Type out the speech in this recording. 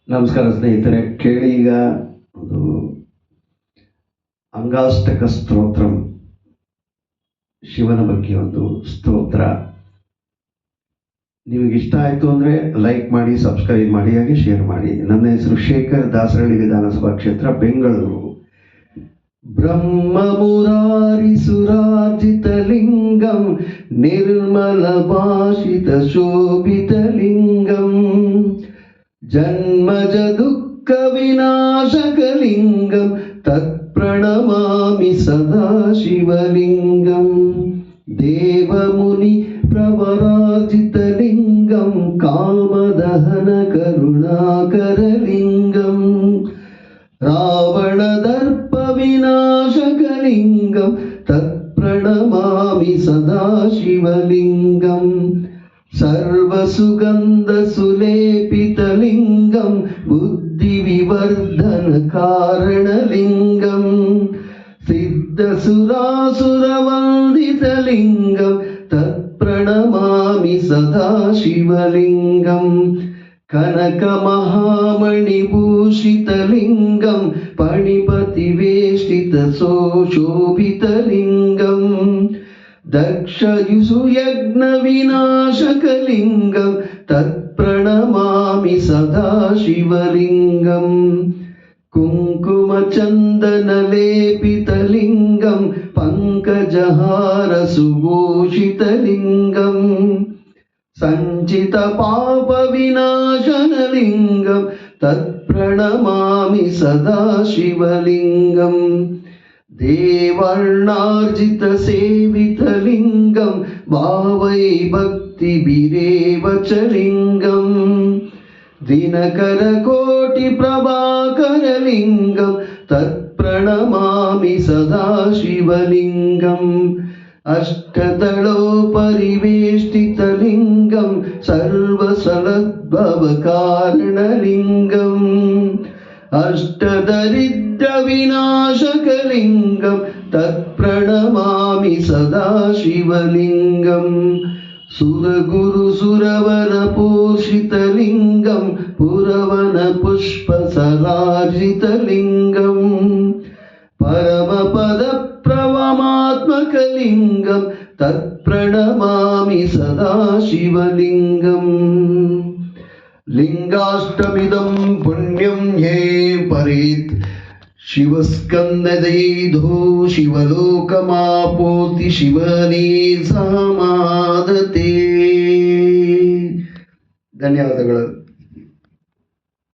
ನಮಸ್ಕಾರ ಸ್ನೇಹಿತರೆ, ಕೇಳಿ ಈಗ ಒಂದು ಅಂಗಾಷ್ಟಕ ಸ್ತೋತ್ರಂ, ಶಿವನ ಬಗ್ಗೆ ಒಂದು ಸ್ತೋತ್ರ. ನಿಮಗೆ ಇಷ್ಟ ಆಯಿತು ಅಂದರೆ ಲೈಕ್ ಮಾಡಿ, ಸಬ್ಸ್ಕ್ರೈಬ್ ಮಾಡಿ, ಹಾಗೆ ಶೇರ್ ಮಾಡಿ. ನನ್ನ ಹೆಸರು ಶೇಖರ್, ದಾಸರಳ್ಳಿ ವಿಧಾನಸಭಾ ಕ್ಷೇತ್ರ, ಬೆಂಗಳೂರು. ಬ್ರಹ್ಮ ಮುರಾರಿ ಸುರಾರ್ಜಿತ ಲಿಂಗಂ ನಿರ್ಮಲ ಭಾಷಿತ ಶೋಭಿತ ಲಿಂಗಂ ಜನ್ಮಜ ದುಃಖ ವಿನಾಶಕಲಿಂಗಂ ತತ್ಪ್ರಣಮಾಮಿ ಸದಾ ಶಿವಲಿಂಗಂ ದೇವಮುನಿ ಪ್ರವರಾಜಿತಲಿಂಗಂ ಕಾಮದಹನ ಕರುಣಾಕರಲಿಂಗಂ ರಾವಣದರ್ಪ ವಿನಾಶಕಲಿಂಗಂ ತತ್ಪ್ರಣಮಾಮಿ ಸದಾ ಶಿವಲಿಂಗಂ ಸರ್ವಸುಗಂಧ ಸುಲೇಪಿತಲಿಂಗಂ ಬುದ್ಧಿವಿವರ್ಧನ ಕಾರಣಲಿಂಗಂ ಸಿದ್ಧಸುರಾಸುರವಂದಿತಲಿಂಗಂ ತತ್ಪ್ರಣಮಾಮಿ ಸದಾ ಶಿವಲಿಂಗಂ ಕನಕಮಹಾಮಣಿಭೂಷಿತಲಿಂಗಂ ಪಣಿಪತಿವೇಷ್ಟಿತ ಶೋಭಿತಲಿಂಗಂ ದಕ್ಷಯುಸುಯಜ್ಞ ವಿನಾಶಕಲಿಂಗಂ ತತ್ಪ್ರಣಮಾಮಿ ಸದಾ ಶಿವಲಿಂಗಂ ಕುಂಕುಮಚಂದನಲೇಪಿತಲಿಂಗಂ ಪಂಕಜಹಾರ ಸುಭೂಷಿತಲಿಂಗಂ ಸಂಚಿತ ಪಾಪ ವಿನಾಶನಲಿಂಗಂ ತತ್ಪ್ರಣಮಾಮಿ ಸದಾ ಶಿವಲಿಂಗಂ ದೇವರ್ಣಾರ್ಜಿತ ಸೇವಿತಲಿಂಗಂ ಭಾವೈ ಭಕ್ತಿಭಿರೇವ ಚ ಲಿಂಗಂ ದಿನಕರ ಕೋಟಿ ಪ್ರಭಾಕರಲಿಂಗಂ ತತ್ಪ್ರಣಮಾಮಿ ಸದಾ ಶಿವಲಿಂಗಂ ಅಷ್ಟದಳೋಪರಿವೇಷ್ಟಿತಲಿಂಗಂ ಸರ್ವಸಲದ್ಭವ ಕಾರಣಲಿಂಗಂ ಅಷ್ಟದರಿದ್ರ ವಿನಾಶಕಲಿಂಗಂ ತತ್ಪ್ರಣಮಾಮಿ ಸದಾ ಶಿವಲಿಂಗಂ ಸುರಗುರು ಸುರವರ ಪೋಷಿತಲಿಂಗಂ ಪುರವನ ಪುಷ್ಪ ಸರಾರ್ಜಿತಲಿಂಗಂ ಪರಮಪದ ಪ್ರವಮಾತ್ಮಕಲಿಂಗಂ ತತ್ಪ್ರಣಮಾಮಿ ಸದಾ ಶಿವಲಿಂಗಂ ಲಿಂಗಾಷ್ಟಮಿದಂ ಪುಣ್ಯಂ ಯೇ ಪರೇತ್ ಶಿವಸ್ಕಂದದೈಧೋ ಶಿವಲೋಕಮಾಪೋತಿ ಶಿವನೇ ಸಮಾದತೆ. ಧನ್ಯವಾದಗಳು.